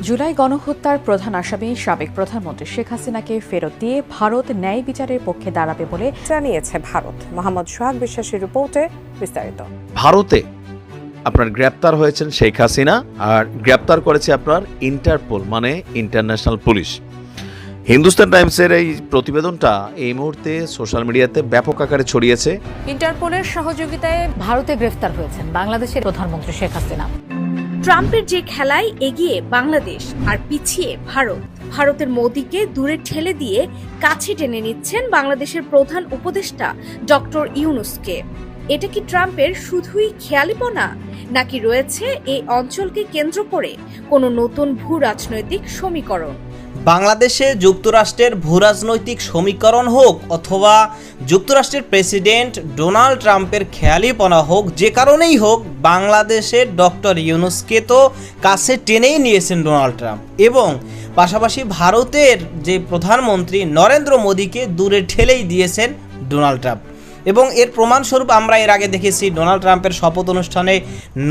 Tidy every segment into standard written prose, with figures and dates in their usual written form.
জুলাই গণহত্যার প্রধান আসামি সাবেক প্রধানমন্ত্রী শেখ হাসিনাকে ফেরত দিয়ে ভারত ন্যায় বিচারের পক্ষে দাঁড়াবে বলে জানিয়েছে ভারত। মোহাম্মদ সোহাগ বিশ্বাসের রিপোর্টে বিস্তারিত। ভারতে আপনার গ্রেপ্তার হয়েছেন শেখ হাসিনা, আর গ্রেপ্তার করেছে আপনার ইন্টারপোল মানে ইন্টারন্যাশনাল পুলিশ। হিন্দুস্তান টাইমসের এই প্রতিবেদনটা এই মুহূর্তে সোশ্যাল মিডিয়াতে ব্যাপক আকারে ছড়িয়েছে। ইন্টারপোলের সহযোগিতায় ভারতে গ্রেফতার হয়েছেন বাংলাদেশের প্রধানমন্ত্রী শেখ হাসিনা। ট্রাম্পের যে খেলায় এগিয়ে বাংলাদেশ আর পিছিয়ে ভারত, ভারতের মোদিকে দূরে ঠেলে দিয়ে কাছে টেনে নিচ্ছেন বাংলাদেশের প্রধান উপদেষ্টা ডক্টর ইউনূসকে। এটা কি ট্রাম্পের শুধুই খেয়ালিপনা, নাকি রয়েছে এই অঞ্চলকে কেন্দ্র করে কোনো নতুন ভূ রাজনৈতিক সমীকরণ? বাংলাদেশে যুক্তরাষ্ট্রের ভূরাজনৈতিক সমীকরণ হোক অথবা যুক্তরাষ্ট্রের প্রেসিডেন্ট ডোনাল্ড ট্রাম্পের খেয়ালিপনা হোক, যে কারণেই হোক বাংলাদেশের ডক্টর ইউনূসকে তো কাছে টেনেই নিয়েছেন ডোনাল্ড ট্রাম্প, এবং পাশাপাশি ভারতের যে প্রধানমন্ত্রী নরেন্দ্র মোদীকে দূরে ঠেলেই দিয়েছেন ডোনাল্ড ট্রাম্প। এবং এর প্রমাণস্বরূপ আমরা এর আগে দেখেছি ডোনাল্ড ট্রাম্পের শপথ অনুষ্ঠানে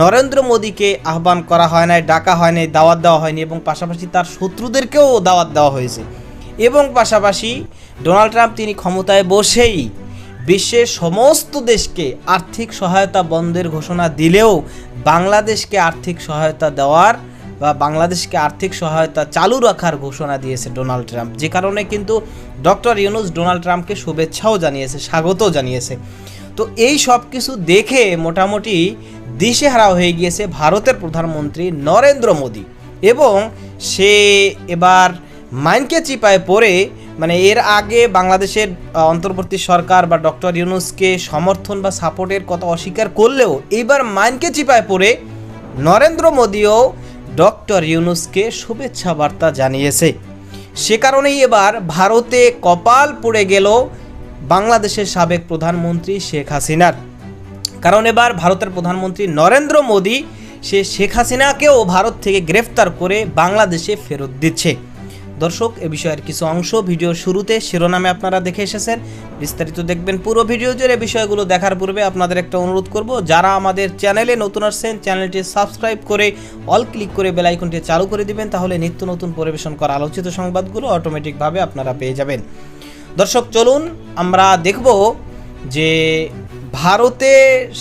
নরেন্দ্র মোদীকে আহ্বান করা হয় নাই, ডাকা হয় নাই, দাওয়াত দেওয়া হয়নি, এবং পাশাপাশি তার শত্রুদেরকেও দাওয়াত দেওয়া হয়েছে। এবং পাশাপাশি ডোনাল্ড ট্রাম্প তিনি ক্ষমতায় বসেই বিশ্বের সমস্ত দেশকে আর্থিক সহায়তা বন্ধের ঘোষণা দিলেও বাংলাদেশকে আর্থিক সহায়তা দেওয়ার বা বাংলাদেশকে আর্থিক সহায়তা চালু রাখার ঘোষণা দিয়েছে ডোনাল্ড ট্রাম্প, যে কারণে কিন্তু ডক্টর ইউনূস ডোনাল্ড ট্রাম্পকে শুভেচ্ছাও জানিয়েছে, স্বাগতও জানিয়েছে। তো এই সব কিছু দেখে মোটামুটি দিশেহারা হয়ে গিয়েছে ভারতের প্রধানমন্ত্রী নরেন্দ্র মোদী, এবং সে এবার মাইনকে চিপায় পড়ে, মানে এর আগে বাংলাদেশের অন্তর্বর্তী সরকার বা ডক্টর ইউনূসকে সমর্থন বা সাপোর্টের কথা অস্বীকার করলেও এইবার মাইনকে চিপায় পড়ে নরেন্দ্র মোদীও ডক্টর ইউনূসকে শুভেচ্ছা বার্তা জানিয়েছে। সে কারণেই এবার ভারতে কপাল পড়ে গেল বাংলাদেশের সাবেক প্রধানমন্ত্রী শেখ হাসিনার। কারণ এবার ভারতের প্রধানমন্ত্রী নরেন্দ্র মোদী সে শেখ হাসিনাকেও ভারত থেকে গ্রেফতার করে বাংলাদেশে ফেরত দিচ্ছে। দর্শক, এ বিষয়ের কিছু অংশ ভিডিওর শুরুতে শিরোনামে আপনারা দেখে এসেছেন, বিস্তারিত দেখবেন পুরো ভিডিও জুড়ে। বিষয়গুলো দেখার পূর্বে আপনাদের একটা অনুরোধ করব, যারা আমাদের চ্যানেলে নতুন আসছেন চ্যানেলটি সাবস্ক্রাইব করে অল ক্লিক করে বেল আইকনটি চালু করে দিবেন, তাহলে নিত্য নতুন পরিবেশন করা আলোচিত সংবাদগুলো অটোমেটিকভাবে আপনারা পেয়ে যাবেন। দর্শক, চলুন আমরা দেখব যে ভারতে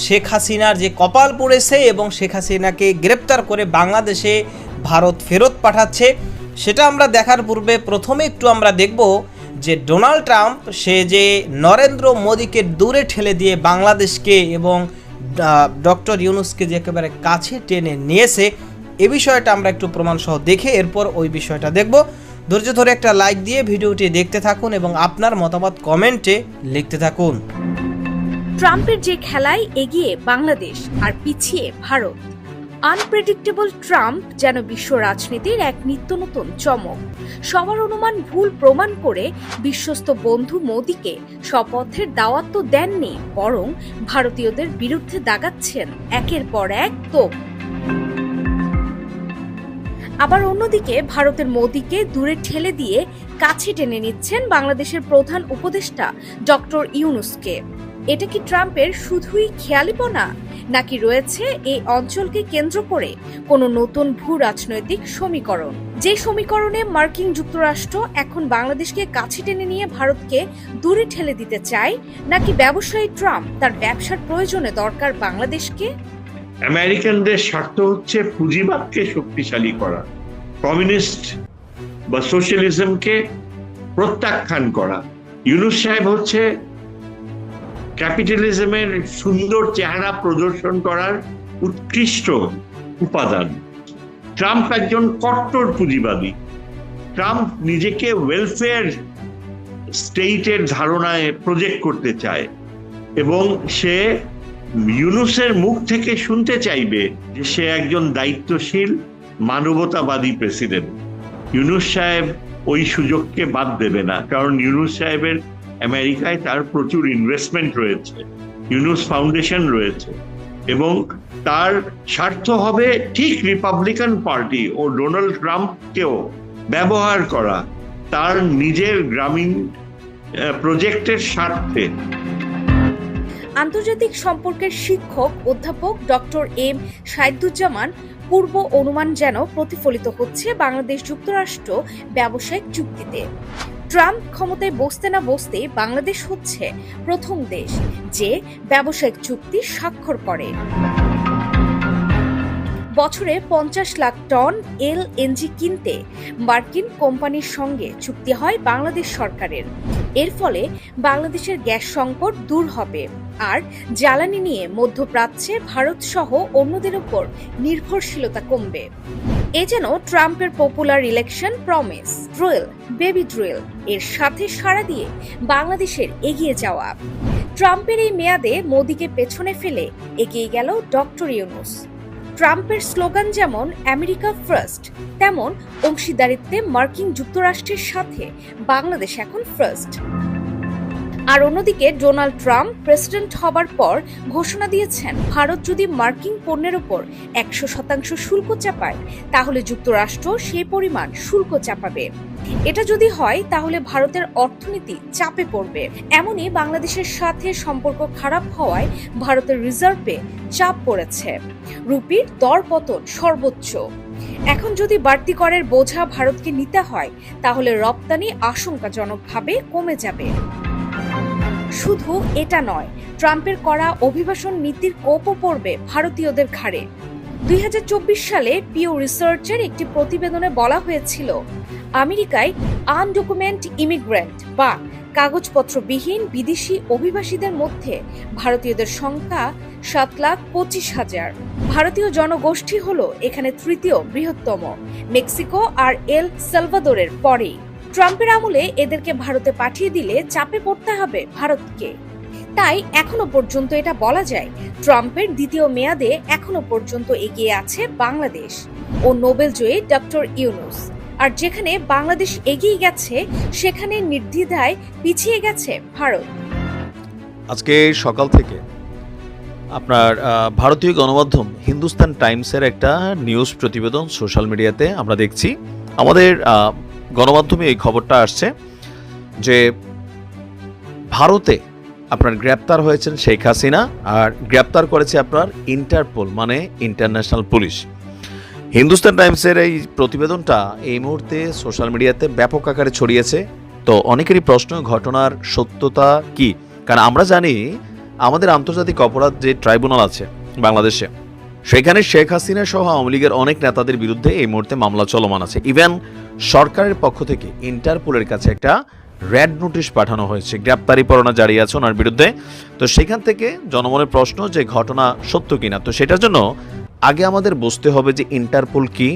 শেখ হাসিনার যে কপাল পড়েছে এবং শেখ হাসিনাকে গ্রেপ্তার করে বাংলাদেশে ভারত ফেরত পাঠাচ্ছে, সেটা আমরা দেখার পূর্বে প্রথমে একটু আমরা দেখব যে ডোনাল্ড ট্রাম্প সে যে নরেন্দ্র মোদীকে দূরে ঠেলে দিয়ে বাংলাদেশকে এবং ডক্টর ইউনূসকে যে একেবারে কাছে টেনে নিয়েছে, এ বিষয়টা আমরা একটু প্রমাণসহ দেখে এরপর ওই বিষয়টা দেখব। ধৈর্য ধরে একটা লাইক দিয়ে ভিডিওটি দেখতে থাকুন এবং আপনার মতামত কমেন্টে লিখতে থাকুন। ট্রাম্পের যে খেলায় এগিয়ে বাংলাদেশ আর পিছিয়ে ভারত, আনপ্রেডিক্টেবল ট্রাম্প যেন বিশ্ব রাজনীতির এক নিত্য নতুন চমক। সবার অনুমান ভুল প্রমাণ করে বিশ্বস্ত বন্ধু মোদীকে শপথের দাওয়াত তো দেননি, বরং ভারতীয়দের বিরুদ্ধে দাগাচ্ছেন একের পর এক তোপ। আবার অন্যদিকে ভারতের মোদীকে দূরে ঠেলে দিয়ে কাছে টেনে নিচ্ছেন বাংলাদেশের প্রধান উপদেষ্টা ডক্টর ইউনূসকে। এটা কি ট্রাম্পের শুধুই খেয়ালিপনা, নাকি রয়েছে এই অঞ্চলকে কেন্দ্র করে কোনো নতুন ভূ রাজনৈতিক সমীকরণ? যে সমীকরণে মার্কিন যুক্তরাষ্ট্র এখন বাংলাদেশকে কাছে টেনে নিয়ে ভারতকে দূরে ঠেলে দিতে চায়, নাকি ব্যবসায়ী ট্রাম্প তার ব্যবসার প্রয়োজনে দরকার বাংলাদেশকে? আমেরিকানদের স্বার্থ হচ্ছে পুঁজিবাদকে শক্তিশালী করা, কমিউনিস্ট বা সোশ্যালিজমকে প্রত্যাখ্যান করা। ইউনূস সাহেব হচ্ছে ক্যাপিটালিজমের সুন্দর চেহারা প্রদর্শন করার উৎকৃষ্ট উপাদান। ট্রাম্প একজন কট্টর পুঁজিবাদী। ট্রাম্প নিজেকে ওয়েলফেয়ার স্টেটের ধারণায় প্রজেক্ট করতে চায়, এবং সে ইউনূসের মুখ থেকে শুনতে চাইবে যে সে একজন দায়িত্বশীল মানবতাবাদী প্রেসিডেন্ট। ইউনূস সাহেব ওই সুযোগকে বাদ দেবে না, কারণ ইউনূস সাহেবের আমেরিকায় তার প্রচুর ইনভেস্টমেন্ট রয়েছে, ইউনূস ফাউন্ডেশন রয়েছে, এবং তার স্বার্থ হবে ঠিক রিপাবলিকান পার্টি ও ডোনাল্ড ট্রাম্পকেও ব্যবহার করা তার নিজের গ্রামীণ প্রজেক্টের স্বার্থে। আন্তর্জাতিক সম্পর্কের শিক্ষক অধ্যাপক ডক্টর এম শাহিদুজ্জামান পূর্ব অনুমান যেন প্রতিফলিত হচ্ছে বাংলাদেশ যুক্তরাষ্ট্র ব্যবসায়িক চুক্তিতে। ট্রাম্প ক্ষমতায় বসতে না বসতে বাংলাদেশ হচ্ছে প্রথম দেশ যে ব্যবসায়িক চুক্তি স্বাক্ষর করে। বছরে 50 লাখ টন এলএনজি কিনতে মার্কিন কোম্পানির সঙ্গে চুক্তি হয় বাংলাদেশ সরকারের। এর ফলে বাংলাদেশের গ্যাস সংকট দূর হবে আর জ্বালানি নিয়ে মধ্যপ্রাচ্যে ভারত সহ অন্যদের উপর নির্ভরশীলতা কমবে। এ যেন ট্রাম্পের popular election promise drill baby drill এর সাথে সাড়া দিয়ে বাংলাদেশের এগিয়ে যাওয়া। ট্রাম্পের এই মেয়াদে মোদিকে পেছনে ফেলে এগিয়ে গেল ডক্টর ইউনূস। ট্রাম্পের স্লোগান যেমন আমেরিকা ফার্স্ট, তেমন অংশীদারিত্বে মার্কিন যুক্তরাষ্ট্রের সাথে বাংলাদেশ এখন ফার্স্ট। আর অন্যদিকে ডোনাল্ড ট্রাম্প প্রেসিডেন্ট হবার পর ঘোষণা দিয়েছেন ভারত যদি মার্কিন পণ্যের উপর 100% শুল্ক চাপায় তাহলে যুক্তরাষ্ট্র সেই পরিমাণ শুল্ক চাপাবে। এটা যদি হয় তাহলে ভারতের অর্থনীতি চাপে পড়বে। এমনই বাংলাদেশের সাথে সম্পর্ক খারাপ হওয়ায় ভারতের রিজার্ভে চাপ পড়েছে, রুপির দরপতন সর্বোচ্চ। এখন যদি বাড়তি করের বোঝা ভারতকে নিতে হয় তাহলে রপ্তানি আশঙ্কাজনকভাবে কমে যাবে। শুধু এটা নয়, ট্রাম্পের করা অভিবাসন নীতির কোপও পড়বে ভারতীয়দের ঘাড়ে। 2024 সালে পিও রিসার্চের একটি প্রতিবেদনে বলা হয়েছিল আমেরিকায় আনডকুমেন্ট ইমিগ্রেন্ট বা কাগজপত্রবিহীন বিদেশি অভিবাসীদের মধ্যে ভারতীয়দের সংখ্যা 7,25,000। ভারতীয় জনগোষ্ঠী হলো এখানে তৃতীয় বৃহত্তম, মেক্সিকো আর এল সালভাদোরের পরেই। ট্রাম্পের আমলে এদেরকে ভারতে পাঠিয়ে দিলে চাপে পড়তে হবে ভারতকে। তাই এখনো পর্যন্ত এটা বলা যায় ট্রাম্পের দ্বিতীয় মেয়াদে এখনো পর্যন্ত এগিয়ে আছে বাংলাদেশ ও নোবেল জয়ী ডক্টর ইউনূস। আর যেখানে বাংলাদেশ এগিয়ে গেছে সেখানে নির্দ্বিধায় পিছিয়ে গেছে ভারত। আজকে সকাল থেকে আপনার ভারতীয় গণমাধ্যম হিন্দুস্তান টাইমসের একটা নিউজ প্রতিবেদন সোশ্যাল মিডিয়াতে আমরা দেখছি। আমাদের গণমাধ্যমে এই খবরটা আসছে যে ভারতে আপনার গ্রেপ্তার হয়েছেন শেখ হাসিনা আর গ্রেপ্তার করেছে আপনার ইন্টারপোল মানে ইন্টারন্যাশনাল পুলিশ। হিন্দুস্তান টাইমসের এই প্রতিবেদনটা এই মুহূর্তে সোশ্যাল মিডিয়াতে ব্যাপক আকারে ছড়িয়েছে। তো অনেকেরই প্রশ্ন ঘটনার সত্যতা কি, কারণ আমরা জানি আমাদের আন্তর্জাতিক অপরাধ যে ট্রাইব্যুনাল আছে বাংলাদেশে, সেখানে শেখ হাসিনা সহ আওয়ামী লীগের অনেক নেতাদের বিরুদ্ধে এই মুহূর্তে মামলা চলমান আছে। ইভেন সরকারের পক্ষ থেকে ইন্টারপোলের কাছে একটা রেড নোটিশ পাঠানো হয়েছে, গ্রেপ্তারি পরোয়ানা জারি আছে ওনার বিরুদ্ধে। তো সেখান থেকে জনমনের প্রশ্ন যে ঘটনা সত্য কিনা। তো সেটার জন্য আগে আমাদের বুঝতে হবে যে ইন্টারপোল কি,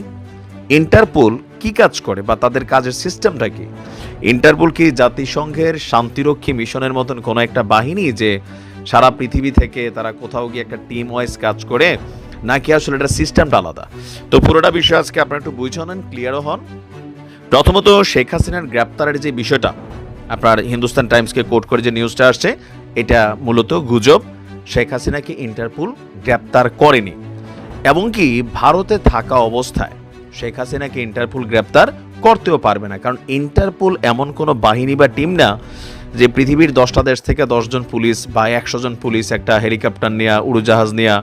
ইন্টারপোল কি কাজ করে বা তাদের কাজের সিস্টেমটা কি। ইন্টারপোল কি জাতিসংঘের শান্তিরক্ষী মিশনের মতন কোনো একটা বাহিনী যে সারা পৃথিবী থেকে তারা কোথাও গিয়ে একটা টিম ওয়াইজ কাজ করে, নাকি আসলে এটা সিস্টেমটা আলাদা? তো পুরোটা বিষয় আজকে আপনারা একটু বুঝে নেন, ক্লিয়ারও হন। প্রথমত শেখ হাসিনার গ্রেপ্তারের যে বিষয়টা আপনার হিন্দুস্তান টাইমসকে কোট করে যে নিউজটা আসছে, এটা মূলত গুজব। শেখ হাসিনাকে ইন্টারপোল গ্রেপ্তার করেনি, এবং কি ভারতে থাকা অবস্থায় শেখ হাসিনাকে ইন্টারপোল গ্রেপ্তার করতেও পারবে না। কারণ ইন্টারপোল এমন কোনো বাহিনী বা টিম না যে পৃথিবীর 10টা দেশ থেকে 10 জন পুলিশ বা 100 জন পুলিশ একটা হেলিকপ্টার নিয়ে, উড়োজাহাজ নিয়ে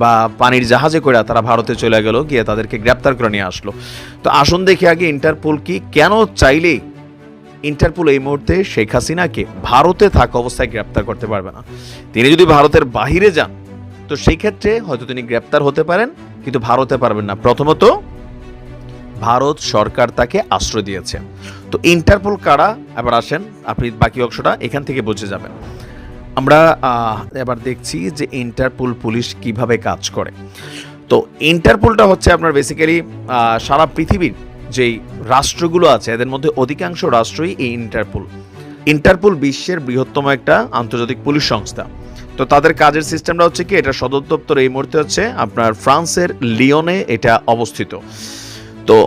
বা পানির জাহাজে করে তারা ভারতে চলে গেল, গিয়ে তাদেরকে গ্রেপ্তার করে নিয়ে আসলো। তো আসুন দেখি আগে ইন্টারপোল কি, কেন চাইলে ইন্টারপোল এই মুহূর্তে শেখ হাসিনাকে ভারতে থাকা অবস্থায় গ্রেপ্তার করতে পারবে না। তিনি যদি ভারতের বাহিরে যান তো সেই ক্ষেত্রে হয়তো তিনি গ্রেপ্তার হতে পারেন, কিন্তু ভারতে পারবেন না। প্রথমত ভারত সরকার তাকে আশ্রয় দিয়েছে। তো ইন্টারপোল কারা, এবার আসেন আপনি বাকি অংশটা এখান থেকে বুঝে যাবেন। আমরা এবার দেখছি যে ইন্টারপোল পুলিশ কিভাবে কাজ করে। তো ইন্টারপোলটা হচ্ছে আপনার বেসিক্যালি সারা পৃথিবীর যেই রাষ্ট্রগুলো আছে এদের মধ্যে অধিকাংশ রাষ্ট্রই এই ইন্টারপোল বিশ্বের বৃহত্তম একটা আন্তর্জাতিক পুলিশ সংস্থা। তো তাদের কাজের সিস্টেমটা হচ্ছে কি, এটা সদর দপ্তর এই মুহূর্তে হচ্ছে আপনার ফ্রান্সের লিওনে এটা অবস্থিত। তো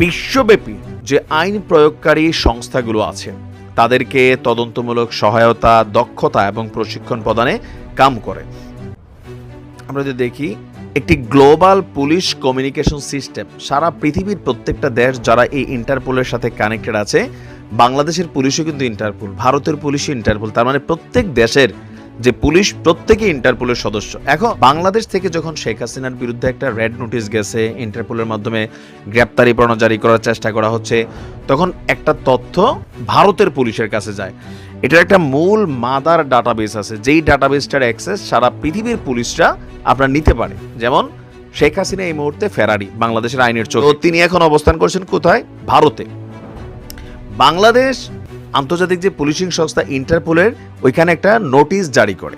বিশ্বব্যাপী যে আইন প্রয়োগকারী সংস্থাগুলো আছে তাদেরকে তদন্তমূলক সহায়তা, দক্ষতা এবং প্রশিক্ষণ প্রদানে কাম করে। আমরা যদি দেখি একটি গ্লোবাল পুলিশ কমিউনিকেশন সিস্টেম, সারা পৃথিবীর প্রত্যেকটা দেশ যারা এই ইন্টারপোলের সাথে কানেক্টেড আছে, বাংলাদেশের পুলিশও কিন্তু ইন্টারপোল, ভারতের পুলিশও ইন্টারপোল। তার মানে প্রত্যেক দেশের যে পুলিশ প্রত্যেকে ইন্টারপোলের সদস্য। এখন বাংলাদেশ থেকে যখন শেখ হাসিনার বিরুদ্ধে একটা রেড নোটিশ গেছে, ইন্টারপোলের মাধ্যমে গ্রেপ্তারি পরোয়ানা জারি করার চেষ্টা করা হচ্ছে, তখন একটা তথ্য ভারতের পুলিশের কাছে যায়। এটার একটা মূল মাদার ডাটাবেস আছে, যেই ডাটাবেসটার অ্যাক্সেস সারা পৃথিবীর পুলিশরা আপনার নিতে পারে। যেমন শেখ হাসিনা এই মুহূর্তে ফেরারি, বাংলাদেশের আইনের চোখে। তিনি এখন অবস্থান করছেন কোথায়? ভারতে। বাংলাদেশ আন্তর্জাতিক যে পুলিশিং সংস্থা ইন্টারপোলের ওইখানে একটা নোটিশ জারি করে।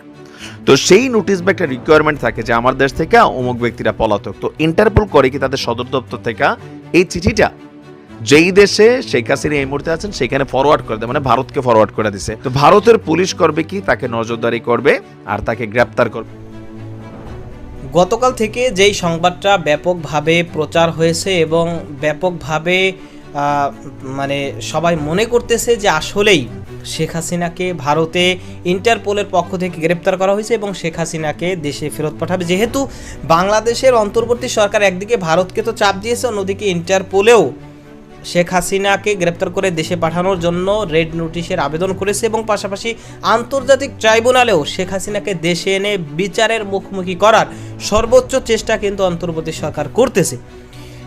তো সেই নোটিশ বা একটা রিকোয়ারমেন্ট থাকে যে আমার দেশ থেকে অমুক ব্যক্তিরা পলাতক। তো ইন্টারপোল করে কি তাদের সদর দপ্তর থেকে এই চিঠিটা যেই দেশে শেখ হাসিনা এই মুহূর্তে আছেন সেখানে ফরওয়ার্ড করে দেয়, মানে ভারতকে ফরওয়ার্ড করে দিছে। তো ভারতের পুলিশ করবে কি? তাকে নজরদারি করবে আর তাকে গ্রেপ্তার করবে। গতকাল থেকে যেই সংবাদটা ব্যাপকভাবে প্রচার হয়েছে এবং ব্যাপকভাবে মানে সবাই মনে করতেছে যে আসলেই শেখ হাসিনাকে ভারতে ইন্টারপোলের পক্ষ থেকে গ্রেপ্তার করা হয়েছে এবং শেখ হাসিনাকে দেশে ফেরত পাঠাবে। যেহেতু বাংলাদেশের অন্তর্বর্তী সরকার একদিকে ভারতকে তো চাপ দিয়েছে, অন্যদিকে ইন্টারপোলেও শেখ হাসিনাকে গ্রেপ্তার করে দেশে পাঠানোর জন্য রেড নোটিশের আবেদন করেছে এবং পাশাপাশি আন্তর্জাতিক ট্রাইব্যুনালেও শেখ হাসিনাকে দেশে এনে বিচারের মুখোমুখি করার সর্বোচ্চ চেষ্টা কিন্তু অন্তর্বর্তী সরকার করতেছে।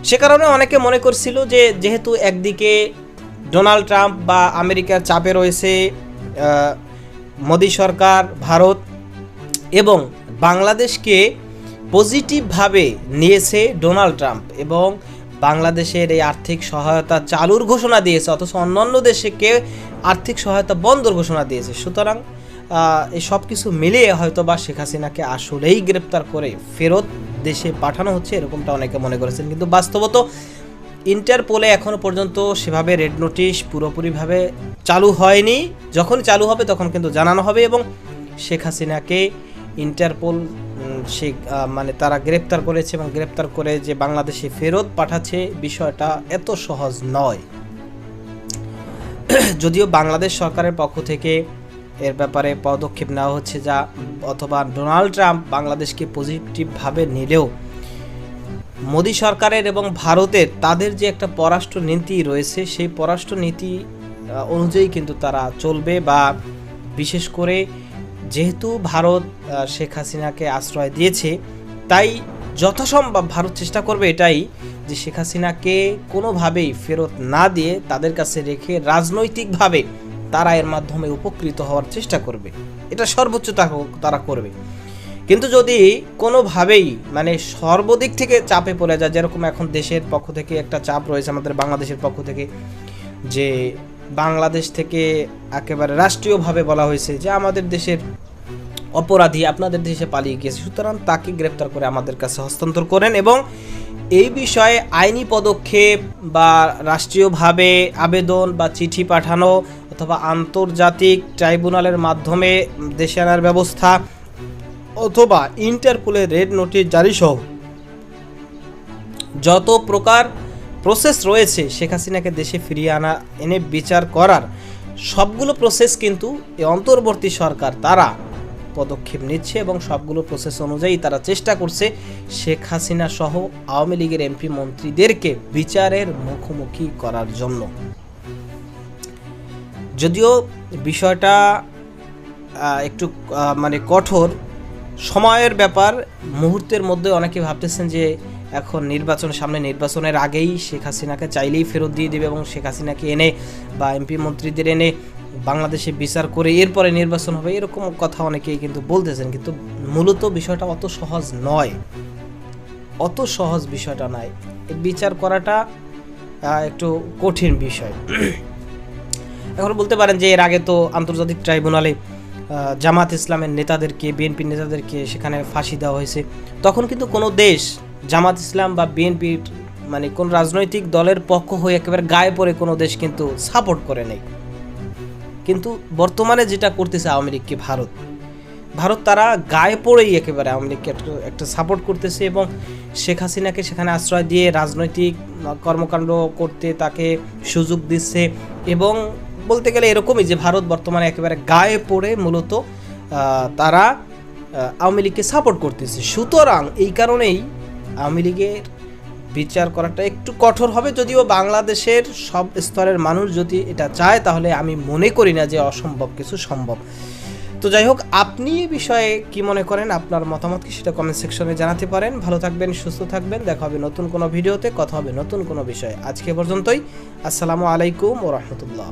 সে কারণে অনেকে মনে করছিল যে যেহেতু একদিকে ডোনাল্ড ট্রাম্প বা আমেরিকার চাপে রয়েছে মোদি সরকার, ভারত এবং বাংলাদেশকে পজিটিভভাবে নিয়েছে ডোনাল্ড ট্রাম্প এবং বাংলাদেশের এই আর্থিক সহায়তা চালুর ঘোষণা দিয়েছে, অথচ অন্যান্য দেশকে আর্থিক সহায়তা বন্ধর ঘোষণা দিয়েছে। সুতরাং এই সব কিছু মিলিয়ে হয়তো বা শেখ হাসিনাকে আসলেই গ্রেপ্তার করে ফেরত দেশে পাঠানো হচ্ছে, এরকমটা অনেকে মনে করেছেন। কিন্তু বাস্তবত ইন্টারপোলে এখনও পর্যন্ত সেভাবে রেড নোটিশ পুরোপুরিভাবে চালু হয়নি। যখন চালু হবে তখন কিন্তু জানানো হবে এবং শেখ হাসিনাকে ইন্টারপোল মানে তারা গ্রেপ্তার করেছে এবং গ্রেপ্তার করে যে বাংলাদেশে ফেরত পাঠাচ্ছে, বিষয়টা এত সহজ নয়। যদিও বাংলাদেশ সরকারের পক্ষ থেকে এর ব্যাপারে পদক্ষেপ নেওয়া হচ্ছে, যা অথবা ডোনাল্ড ট্রাম্প বাংলাদেশকে পজিটিভভাবে নিলেও মোদি সরকারের এবং ভারতের তাদের যে একটা পররাষ্ট্র নীতি রয়েছে সেই পররাষ্ট্র নীতি অনুযায়ী কিন্তু তারা চলবে। বা বিশেষ করে যেহেতু ভারত শেখ হাসিনাকে আশ্রয় দিয়েছে, তাই যথাসম্ভব ভারত চেষ্টা করবে এটাই যে শেখ হাসিনাকে কোনোভাবেই ফেরত না দিয়ে তাদের কাছে রেখে রাজনৈতিকভাবে তারা এর মাধ্যমে উপকৃত হওয়ার চেষ্টা করবে। এটা সর্বোচ্চ তারা করবে। কিন্তু যদি কোনোভাবেই মানে সর্বদিক থেকে চাপে পড়ে যায়, যেরকম এখন দেশের পক্ষ থেকে একটা চাপ রয়েছে আমাদের বাংলাদেশের পক্ষ থেকে, যে বাংলাদেশ থেকে একেবারে রাষ্ট্রীয়ভাবে বলা হয়েছে যে আমাদের দেশের অপরাধী আপনাদের দেশে পালিয়ে গিয়েছে, সুতরাং তাকে গ্রেপ্তার করে আমাদের কাছে হস্তান্তর করেন এবং এই বিষয়ে আইনি পদক্ষেপ বা রাষ্ট্রীয়ভাবে আবেদন বা চিঠি পাঠানো অথবা আন্তর্জাতিক ট্রাইব্যুনালের মাধ্যমে দেশে আনার ব্যবস্থা অথবা ইন্টারপোলের রেড নোটিশ জারি সহ যত প্রকার প্রসেস রয়েছে শেখ হাসিনাকে দেশে ফিরিয়ে এনে বিচার করার, সবগুলো প্রসেস কিন্তু এই অন্তর্বর্তী সরকার তারা পদক্ষেপ নিচ্ছে এবং সবগুলো প্রসেস অনুযায়ী তারা চেষ্টা করছে শেখ হাসিনা সহ আওয়ামী লীগের এমপি মন্ত্রীদেরকে বিচারের মুখোমুখি করার জন্য। যদিও বিষয়টা একটু মানে কঠোর সময়ের ব্যাপার, মুহূর্তের মধ্যে অনেকে ভাবতেছেন যে এখন সামনে নির্বাচনের আগেই শেখ হাসিনাকে চাইলেই ফেরত দিয়ে দেবে এবং শেখ হাসিনাকে এনে বা এমপি মন্ত্রীদের এনে বাংলাদেশে বিচার করে এরপরে নির্বাচন হবে, এরকম কথা অনেকেই কিন্তু বলতেছেন। কিন্তু মূলত বিষয়টা অত সহজ নয়, অত সহজ বিষয়টা নয়। বিচার করাটা একটু কঠিন বিষয়। এখন বলতে পারেন যে এর আগে তো আন্তর্জাতিক ট্রাইব্যুনালে জামাত ইসলামের নেতাদেরকে, বিএনপির নেতাদেরকে সেখানে ফাঁসি দেওয়া হয়েছে। তখন কিন্তু কোনো দেশ জামাত ইসলাম বা বিএনপির মানে কোন রাজনৈতিক দলের পক্ষ হয়ে একেবারে গায়ে পড়ে কোনো দেশ কিন্তু সাপোর্ট করে নেই। কিন্তু বর্তমানে যেটা করতেছে আওয়ামী লীগকে ভারত তারা গায়ে পড়েই একেবারে আওয়ামী লীগকে একটা সাপোর্ট করতেছে এবং শেখ হাসিনাকে সেখানে আশ্রয় দিয়ে রাজনৈতিক কর্মকাণ্ড করতে তাকে সুযোগ দিচ্ছে এবং বলতে গেলে এরকমই যে ভারত বর্তমানে একেবারে গায়ে পড়ে মূলত তারা আওয়ামী লীগকে সাপোর্ট করতেছে। সুতরাং এই কারণেই আওয়ামী লীগের বিচার করাটা একটু কঠোর হবে। যদিও বাংলাদেশের সব স্তরের মানুষ যদি এটা চায় তাহলে আমি মনে করি না যে অসম্ভব কিছু সম্ভব। তো যাই হোক, আপনি এই বিষয়ে কি মনে করেন, আপনার মতামত কি সেটা কমেন্ট সেকশনে জানাতে পারেন। ভালো থাকবেন, সুস্থ থাকবেন, দেখা হবে নতুন কোনো ভিডিওতে, কথা হবে নতুন কোনো বিষয়ে। আজকে পর্যন্তই, আসসালামু আলাইকুম ওয়া রাহমাতুল্লাহ।